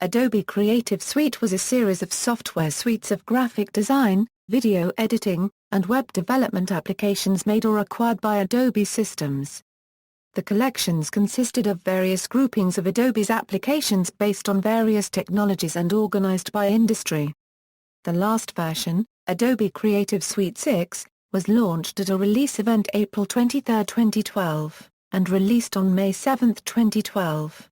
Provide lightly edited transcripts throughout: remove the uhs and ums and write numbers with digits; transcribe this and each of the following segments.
Adobe Creative Suite was a series of software suites of graphic design, video editing, and web development applications made or acquired by Adobe Systems. The collections consisted of various groupings of Adobe's applications based on various technologies and organized by industry. The last version, Adobe Creative Suite 6, was launched at a release event April 23, 2012, and released on May 7, 2012.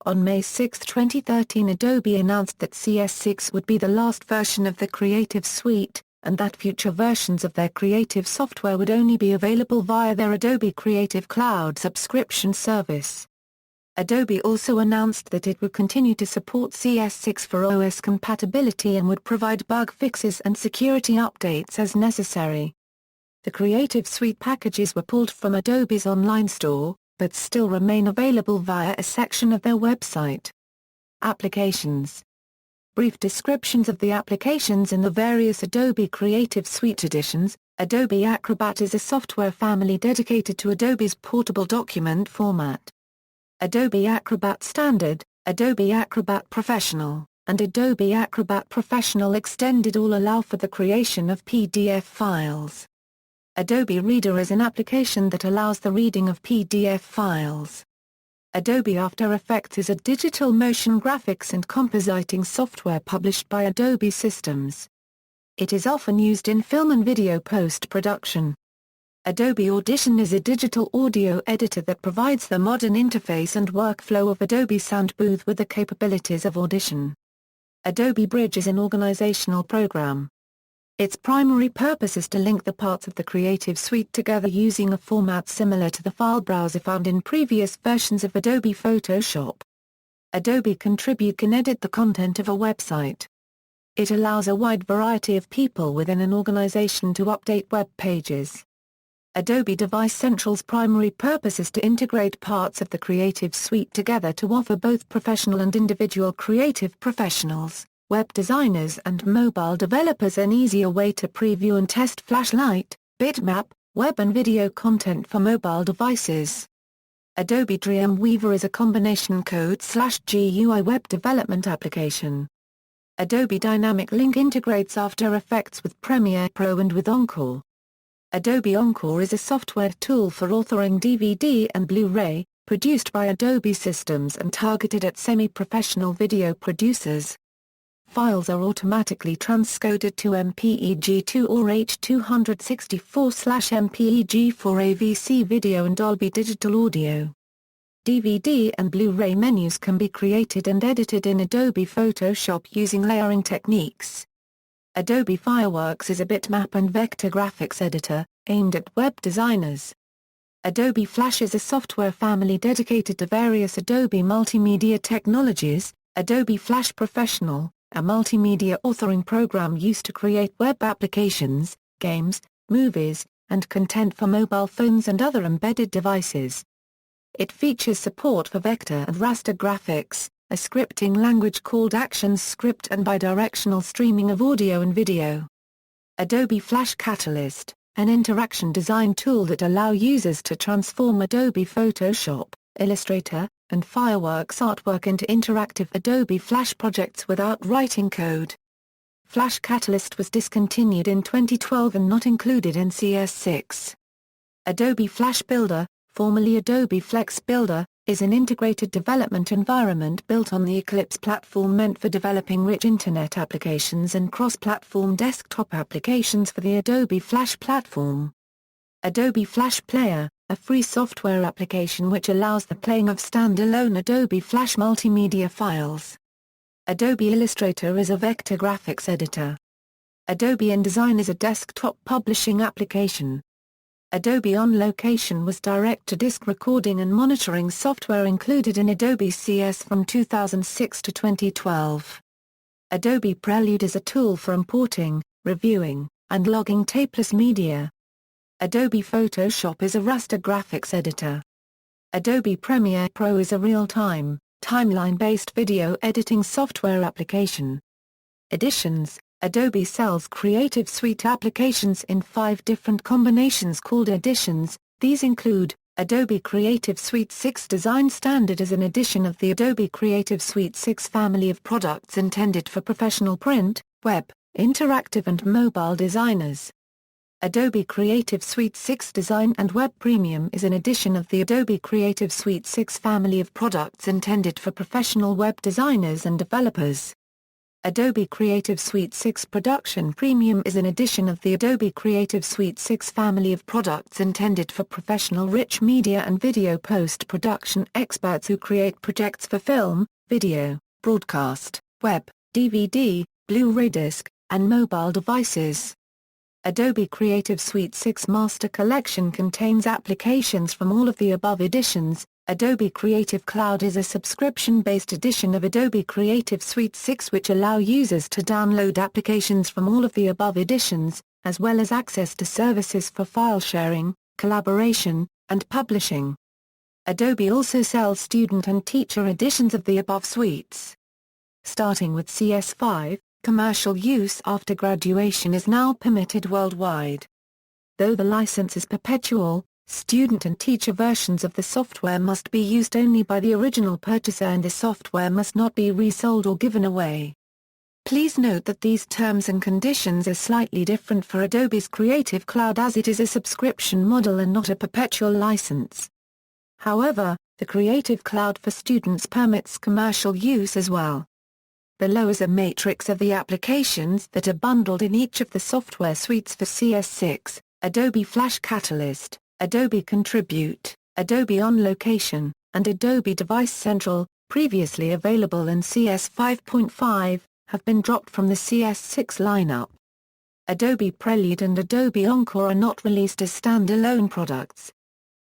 On May 6, 2013, Adobe announced that CS6 would be the last version of the Creative Suite, and that future versions of their creative software would only be available via their Adobe Creative Cloud subscription service. Adobe also announced that it would continue to support CS6 for OS compatibility and would provide bug fixes and security updates as necessary. The Creative Suite packages were pulled from Adobe's online store, but still remain available via a section of their website. Applications. Brief descriptions of the applications in the various Adobe Creative Suite editions. Adobe Acrobat is a software family dedicated to Adobe's portable document format. Adobe Acrobat Standard, Adobe Acrobat Professional, and Adobe Acrobat Professional Extended all allow for the creation of PDF files. Adobe Reader is an application that allows the reading of PDF files. Adobe After Effects is a digital motion graphics and compositing software published by Adobe Systems. It is often used in film and video post-production. Adobe Audition is a digital audio editor that provides the modern interface and workflow of Adobe Sound Booth with the capabilities of Audition. Adobe Bridge is an organizational program. Its primary purpose is to link the parts of the Creative Suite together using a format similar to the file browser found in previous versions of Adobe Photoshop. Adobe Contribute can edit the content of a website. It allows a wide variety of people within an organization to update web pages. Adobe Device Central's primary purpose is to integrate parts of the Creative Suite together to offer both professional and individual creative professionals, web designers and mobile developers an easier way to preview and test Flashlight, bitmap, web and video content for mobile devices. Adobe Dreamweaver is a combination code/GUI web development application. Adobe Dynamic Link integrates After Effects with Premiere Pro and with Encore. Adobe Encore is a software tool for authoring DVD and Blu-ray, produced by Adobe Systems and targeted at semi-professional video producers. Files are automatically transcoded to MPEG-2 or H.264/MPEG for AVC video and Dolby Digital Audio. DVD and Blu-ray menus can be created and edited in Adobe Photoshop using layering techniques. Adobe Fireworks is a bitmap and vector graphics editor, aimed at web designers. Adobe Flash is a software family dedicated to various Adobe multimedia technologies. Adobe Flash Professional, a multimedia authoring program used to create web applications, games, movies, and content for mobile phones and other embedded devices. It features support for vector and raster graphics, a scripting language called ActionScript and bidirectional streaming of audio and video. Adobe Flash Catalyst, an interaction design tool that allows users to transform Adobe Photoshop, Illustrator, and Fireworks artwork into interactive Adobe Flash projects without writing code. Flash Catalyst was discontinued in 2012 and not included in CS6. Adobe Flash Builder, formerly Adobe Flex Builder, is an integrated development environment built on the Eclipse platform meant for developing rich Internet applications and cross-platform desktop applications for the Adobe Flash platform. Adobe Flash Player, a free software application which allows the playing of standalone Adobe Flash multimedia files. Adobe Illustrator is a vector graphics editor. Adobe InDesign is a desktop publishing application. Adobe On Location was direct-to-disc recording and monitoring software included in Adobe CS from 2006 to 2012. Adobe Prelude is a tool for importing, reviewing, and logging tapeless media. Adobe Photoshop is a raster graphics editor. Adobe Premiere Pro is a real-time, timeline-based video editing software application. Editions. Adobe sells Creative Suite applications in 5 different combinations called editions. These include Adobe Creative Suite 6 Design Standard is an edition of the Adobe Creative Suite 6 family of products intended for professional print, web, interactive and mobile designers. Adobe Creative Suite 6 Design and Web Premium is an edition of the Adobe Creative Suite 6 family of products intended for professional web designers and developers. Adobe Creative Suite 6 Production Premium is an edition of the Adobe Creative Suite 6 family of products intended for professional rich media and video post-production experts who create projects for film, video, broadcast, web, DVD, Blu-ray disc, and mobile devices. Adobe Creative Suite 6 Master Collection contains applications from all of the above editions. Adobe Creative Cloud is a subscription-based edition of Adobe Creative Suite 6 which allow users to download applications from all of the above editions, as well as access to services for file sharing, collaboration, and publishing. Adobe also sells student and teacher editions of the above suites. Starting with CS5, commercial use after graduation is now permitted worldwide. Though the license is perpetual, student and teacher versions of the software must be used only by the original purchaser and the software must not be resold or given away. Please note that these terms and conditions are slightly different for Adobe's Creative Cloud as it is a subscription model and not a perpetual license. However, the Creative Cloud for students permits commercial use as well. Below is a matrix of the applications that are bundled in each of the software suites for CS6, Adobe Flash Catalyst, Adobe Contribute, Adobe On Location, and Adobe Device Central, previously available in CS 5.5, have been dropped from the CS6 lineup. Adobe Prelude and Adobe Encore are not released as standalone products.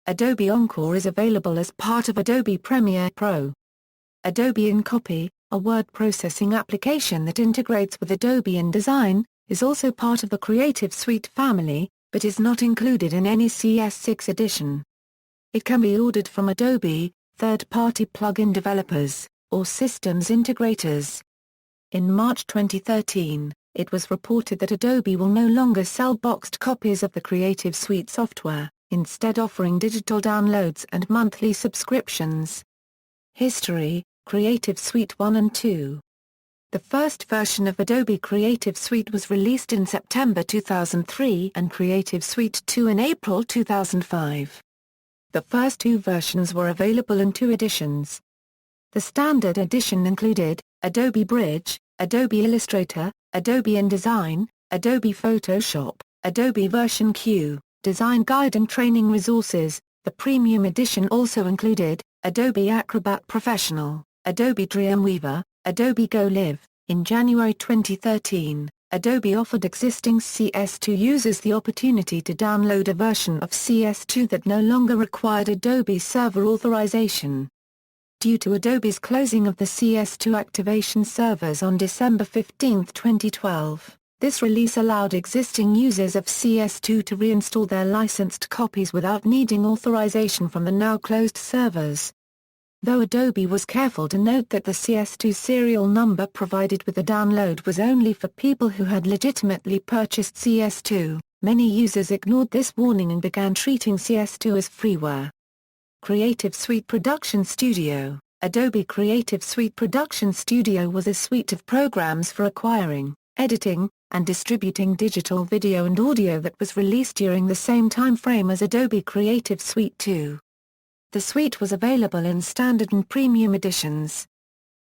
Adobe Encore is available as part of Adobe Premiere Pro. Adobe InCopy, a word processing application that integrates with Adobe InDesign, is also part of the Creative Suite family, but is not included in any CS6 edition. It can be ordered from Adobe, third-party plugin developers, or systems integrators. In March 2013, it was reported that Adobe will no longer sell boxed copies of the Creative Suite software, instead offering digital downloads and monthly subscriptions. History, Creative Suite 1 and 2. The first version of Adobe Creative Suite was released in September 2003 and Creative Suite 2 in April 2005. The first two versions were available in two editions. The standard edition included Adobe Bridge, Adobe Illustrator, Adobe InDesign, Adobe Photoshop, Adobe Version Q, design guide and training resources. The premium edition also included Adobe Acrobat Professional, Adobe Dreamweaver, Adobe Go Live. In January 2013, Adobe offered existing CS2 users the opportunity to download a version of CS2 that no longer required Adobe server authorization. Due to Adobe's closing of the CS2 activation servers on December 15, 2012, this release allowed existing users of CS2 to reinstall their licensed copies without needing authorization from the now closed servers. Though Adobe was careful to note that the CS2 serial number provided with the download was only for people who had legitimately purchased CS2, many users ignored this warning and began treating CS2 as freeware. Creative Suite Production Studio. Adobe Creative Suite Production Studio was a suite of programs for acquiring, editing, and distributing digital video and audio that was released during the same time frame as Adobe Creative Suite 2. The suite was available in standard and premium editions.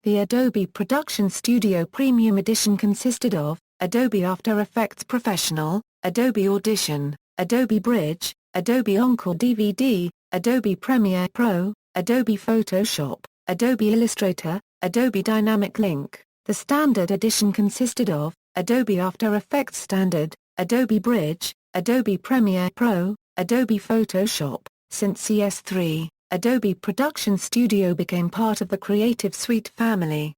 The Adobe Production Studio Premium Edition consisted of Adobe After Effects Professional, Adobe Audition, Adobe Bridge, Adobe Encore DVD, Adobe Premiere Pro, Adobe Photoshop, Adobe Illustrator, Adobe Dynamic Link. The Standard Edition consisted of Adobe After Effects Standard, Adobe Bridge, Adobe Premiere Pro, Adobe Photoshop. Since CS3, Adobe Production Studio became part of the Creative Suite family.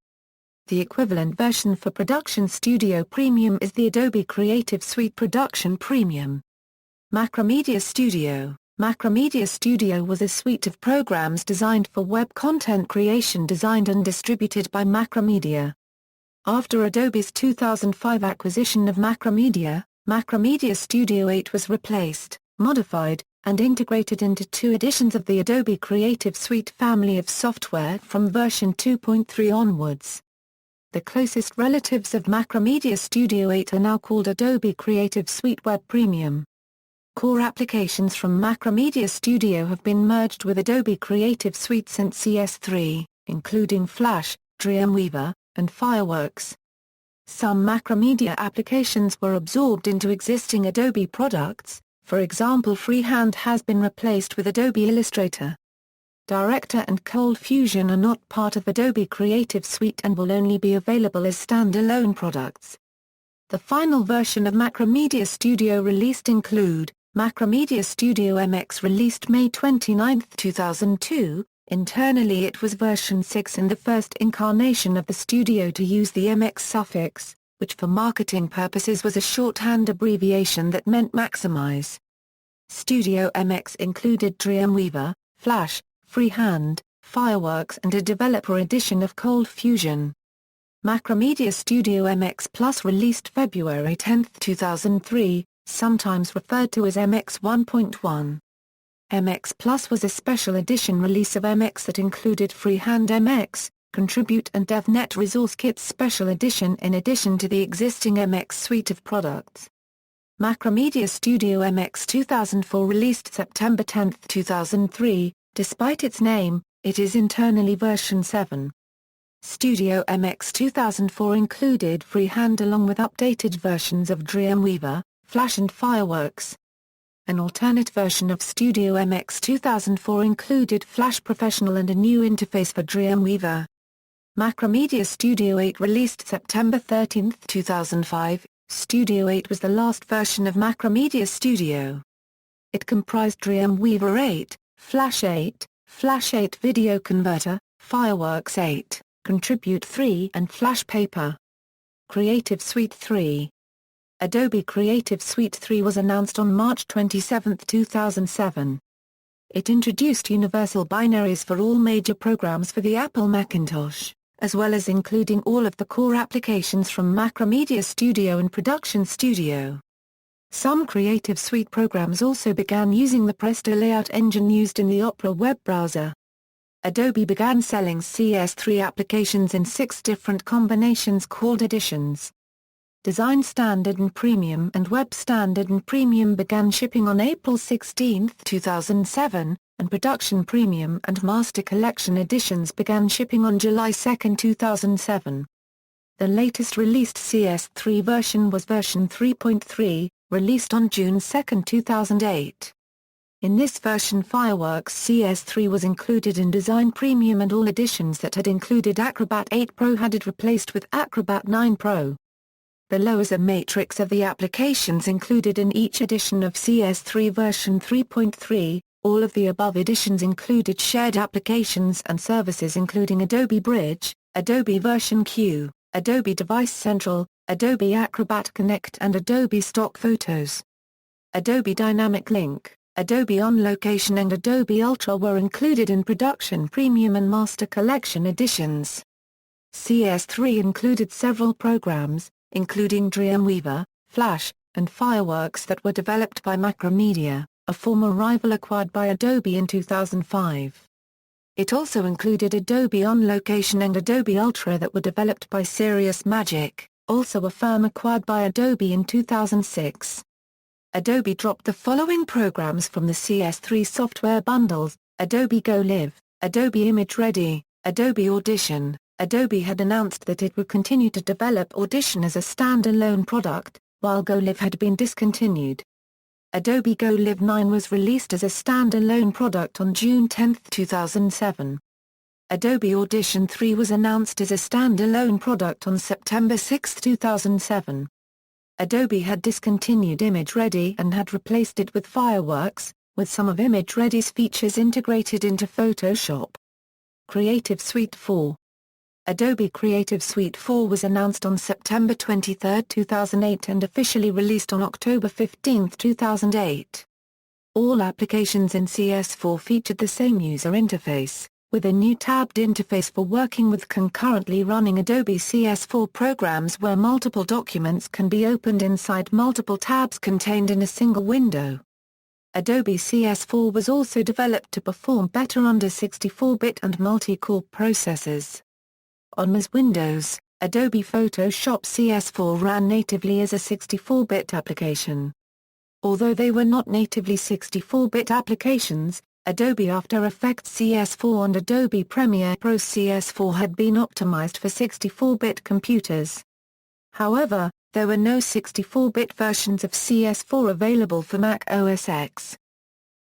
The equivalent version for Production Studio Premium is the Adobe Creative Suite Production Premium. Macromedia Studio. Macromedia Studio was a suite of programs designed for web content creation designed and distributed by Macromedia. After Adobe's 2005 acquisition of Macromedia, Macromedia Studio 8 was replaced, modified, and integrated into 2 editions of the Adobe Creative Suite family of software from version 2.3 onwards. The closest relatives of Macromedia Studio 8 are now called Adobe Creative Suite Web Premium. Core applications from Macromedia Studio have been merged with Adobe Creative Suite since CS3, including Flash, Dreamweaver, and Fireworks. Some Macromedia applications were absorbed into existing Adobe products, for example Freehand has been replaced with Adobe Illustrator. Director and Cold Fusion are not part of Adobe Creative Suite and will only be available as standalone products. The final version of Macromedia Studio released include Macromedia Studio Mx released May 29, 2002. Internally it was version 6 and the first incarnation of the studio to use the MX suffix, which for marketing purposes was a shorthand abbreviation that meant maximize. Studio Mx included Dreamweaver, Flash, Freehand, Fireworks and a developer edition of Cold Fusion. Macromedia Studio Mx Plus released February 10, 2003, sometimes referred to as MX 1.1. MX Plus was a special edition release of MX that included Freehand MX, Contribute and DevNet Resource Kits Special Edition in addition to the existing MX suite of products. Macromedia Studio Mx 2004 released September 10, 2003, despite its name, it is internally version 7. Studio Mx 2004 included Freehand along with updated versions of Dreamweaver, Flash and Fireworks. An alternate version of Studio Mx 2004 included Flash Professional and a new interface for Dreamweaver. Macromedia Studio 8 released September 13, 2005, Studio 8 was the last version of Macromedia Studio. It comprised Dreamweaver 8, Flash 8, Flash 8 Video Converter, Fireworks 8, Contribute 3 and Flash Paper. Creative Suite 3. Adobe Creative Suite 3 was announced on March 27, 2007. It introduced universal binaries for all major programs for the Apple Macintosh, as well as including all of the core applications from Macromedia Studio and Production Studio. Some Creative Suite programs also began using the Presto layout engine used in the Opera web browser. Adobe began selling CS3 applications in 6 different combinations called editions. Design Standard and Premium and Web Standard and Premium began shipping on April 16, 2007, and Production Premium and Master Collection editions began shipping on July 2, 2007. The latest released CS3 version was version 3.3, released on June 2, 2008. In this version Fireworks CS3 was included in Design Premium and all editions that had included Acrobat 8 Pro had it replaced with Acrobat 9 Pro. Below is a matrix of the applications included in each edition of CS3 version 3.3. All of the above editions included shared applications and services including Adobe Bridge, Adobe Version Q, Adobe Device Central, Adobe Acrobat Connect and Adobe Stock Photos. Adobe Dynamic Link, Adobe On Location and Adobe Ultra were included in Production Premium and Master Collection editions. CS3 included several programs, including Dreamweaver, Flash, and Fireworks that were developed by Macromedia, a former rival acquired by Adobe in 2005. It also included Adobe On Location and Adobe Ultra that were developed by Serious Magic, also a firm acquired by Adobe in 2006. Adobe dropped the following programs from the CS3 software bundles: Adobe Go Live, Adobe Image Ready, Adobe Audition. Adobe had announced that it would continue to develop Audition as a standalone product, while Go Live had been discontinued. Adobe Go Live 9 was released as a standalone product on June 10, 2007. Adobe Audition 3 was announced as a standalone product on September 6, 2007. Adobe had discontinued Image Ready and had replaced it with Fireworks, with some of Image Ready's features integrated into Photoshop. Creative Suite 4. Adobe Creative Suite 4 was announced on September 23, 2008 and officially released on October 15, 2008. All applications in CS4 featured the same user interface, with a new tabbed interface for working with concurrently running Adobe CS4 programs where multiple documents can be opened inside multiple tabs contained in a single window. Adobe CS4 was also developed to perform better under 64-bit and multi-core processors. On MS Windows, Adobe Photoshop CS4 ran natively as a 64-bit application. Although they were not natively 64-bit applications, Adobe After Effects CS4 and Adobe Premiere Pro CS4 had been optimized for 64-bit computers. However, there were no 64-bit versions of CS4 available for Mac OS X.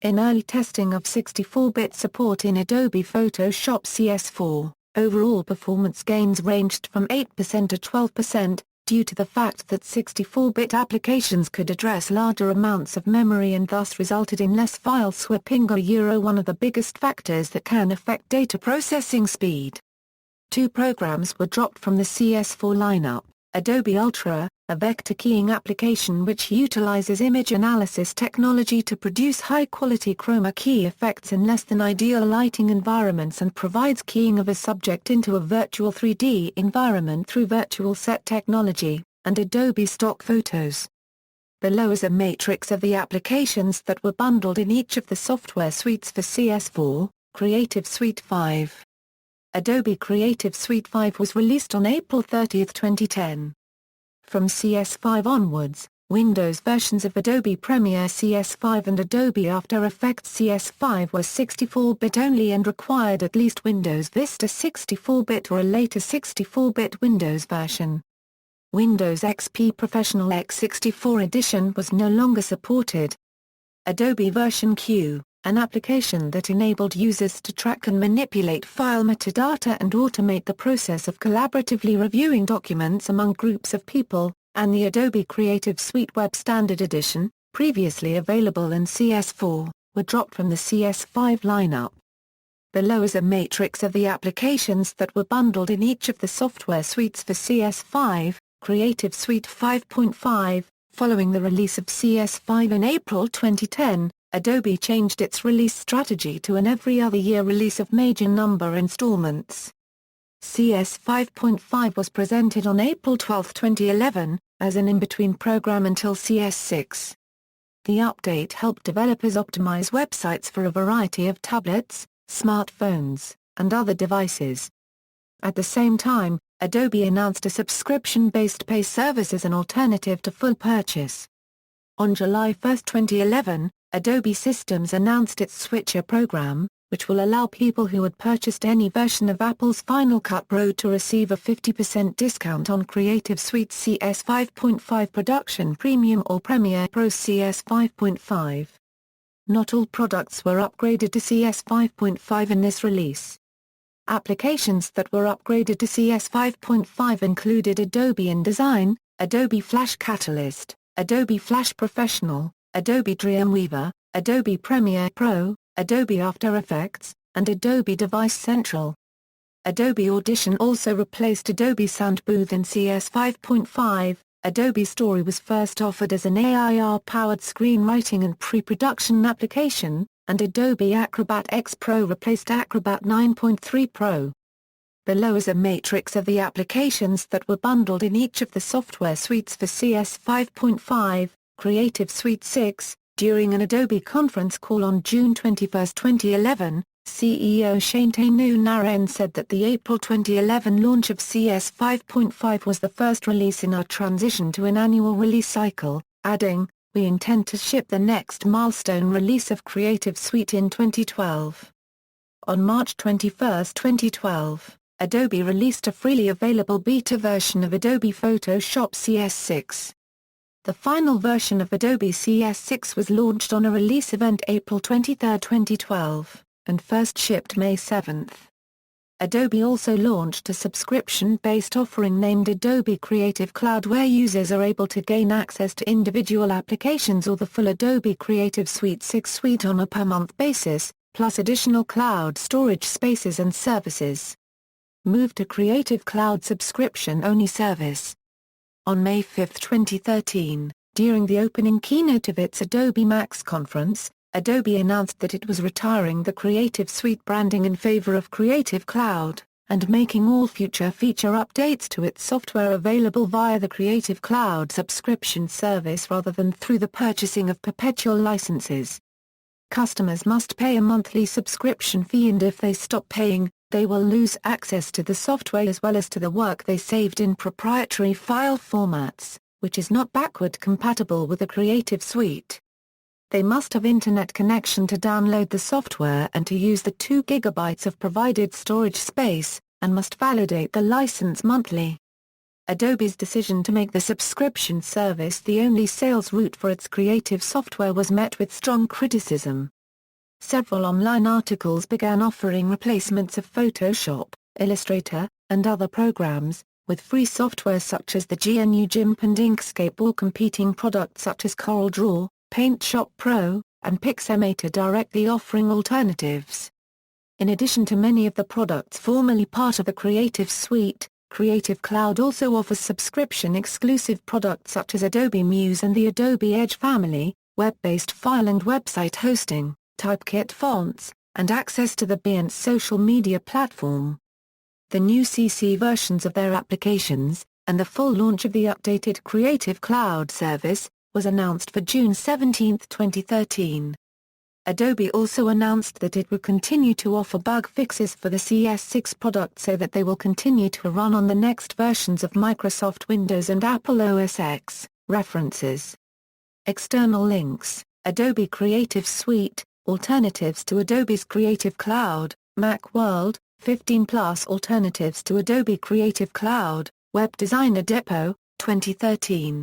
In early testing of 64-bit support in Adobe Photoshop CS4, overall performance gains ranged from 8% to 12%, due to the fact that 64-bit applications could address larger amounts of memory and thus resulted in less file swapping, one of the biggest factors that can affect data processing speed. Two programs were dropped from the CS4 lineup: Adobe Ultra, a vector keying application which utilizes image analysis technology to produce high-quality chroma key effects in less than ideal lighting environments and provides keying of a subject into a virtual 3D environment through virtual set technology, and Adobe Stock Photos. Below is a matrix of the applications that were bundled in each of the software suites for CS4, Creative Suite 5. Adobe Creative Suite 5 was released on April 30, 2010. From CS5 onwards, Windows versions of Adobe Premiere CS5 and Adobe After Effects CS5 were 64-bit only and required at least Windows Vista 64-bit or a later 64-bit Windows version. Windows XP Professional x64 edition was no longer supported. Adobe Version Q, an application that enabled users to track and manipulate file metadata and automate the process of collaboratively reviewing documents among groups of people, and the Adobe Creative Suite Web Standard Edition, previously available in CS4, were dropped from the CS5 lineup. Below is a matrix of the applications that were bundled in each of the software suites for CS5, Creative Suite 5.5, following the release of CS5 in April 2010. Adobe changed its release strategy to an every-other-year release of major number installments. CS 5.5 was presented on April 12, 2011, as an in-between program until CS 6. The update helped developers optimize websites for a variety of tablets, smartphones, and other devices. At the same time, Adobe announced a subscription-based pay service as an alternative to full purchase. On July 1, 2011, Adobe Systems announced its Switcher program, which will allow people who had purchased any version of Apple's Final Cut Pro to receive a 50% discount on Creative Suite CS 5.5 Production Premium or Premiere Pro CS 5.5. Not all products were upgraded to CS 5.5 in this release. Applications that were upgraded to CS 5.5 included Adobe InDesign, Adobe Flash Catalyst, Adobe Flash Professional, Adobe Dreamweaver, Adobe Premiere Pro, Adobe After Effects, and Adobe Device Central. Adobe Audition also replaced Adobe Sound Booth in CS 5.5. Adobe Story was first offered as an AIR-powered screenwriting and pre-production application, and Adobe Acrobat X Pro replaced Acrobat 9.3 Pro. Below is a matrix of the applications that were bundled in each of the software suites for CS 5.5, Creative Suite 6. During an Adobe conference call on June 21, 2011, CEO Shantanu Narayan said that the April 2011 launch of CS 5.5 was the first release in our transition to an annual release cycle, adding, "We intend to ship the next milestone release of Creative Suite in 2012. On March 21, 2012, Adobe released a freely available beta version of Adobe Photoshop CS6. The final version of Adobe CS6 was launched on a release event April 23, 2012, and first shipped May 7. Adobe also launched a subscription-based offering named Adobe Creative Cloud where users are able to gain access to individual applications or the full Adobe Creative Suite 6 suite on a per-month basis, plus additional cloud storage spaces and services. Move to Creative Cloud subscription-only service. On May 5, 2013, during the opening keynote of its Adobe Max conference, Adobe announced that it was retiring the Creative Suite branding in favor of Creative Cloud, and making all future feature updates to its software available via the Creative Cloud subscription service rather than through the purchasing of perpetual licenses. Customers must pay a monthly subscription fee, and if they stop paying, they will lose access to the software as well as to the work they saved in proprietary file formats, which is not backward compatible with the Creative Suite. They must have internet connection to download the software and to use the 2 GB of provided storage space, and must validate the license monthly. Adobe's decision to make the subscription service the only sales route for its creative software was met with strong criticism. Several online articles began offering replacements of Photoshop, Illustrator, and other programs, with free software such as the GNU GIMP and Inkscape, or competing products such as CorelDRAW, PaintShop Pro, and Pixelmator directly offering alternatives. In addition to many of the products formerly part of the Creative Suite, Creative Cloud also offers subscription-exclusive products such as Adobe Muse and the Adobe Edge family, web-based file and website hosting, Typekit fonts, and access to the Behance social media platform. The new CC versions of their applications, and the full launch of the updated Creative Cloud service, was announced for June 17, 2013. Adobe also announced that it would continue to offer bug fixes for the CS6 product so that they will continue to run on the next versions of Microsoft Windows and Apple OS X. References. External links: Adobe Creative Suite, Alternatives to Adobe's Creative Cloud, Macworld, 15+ Alternatives to Adobe Creative Cloud, Web Designer Depot, 2013.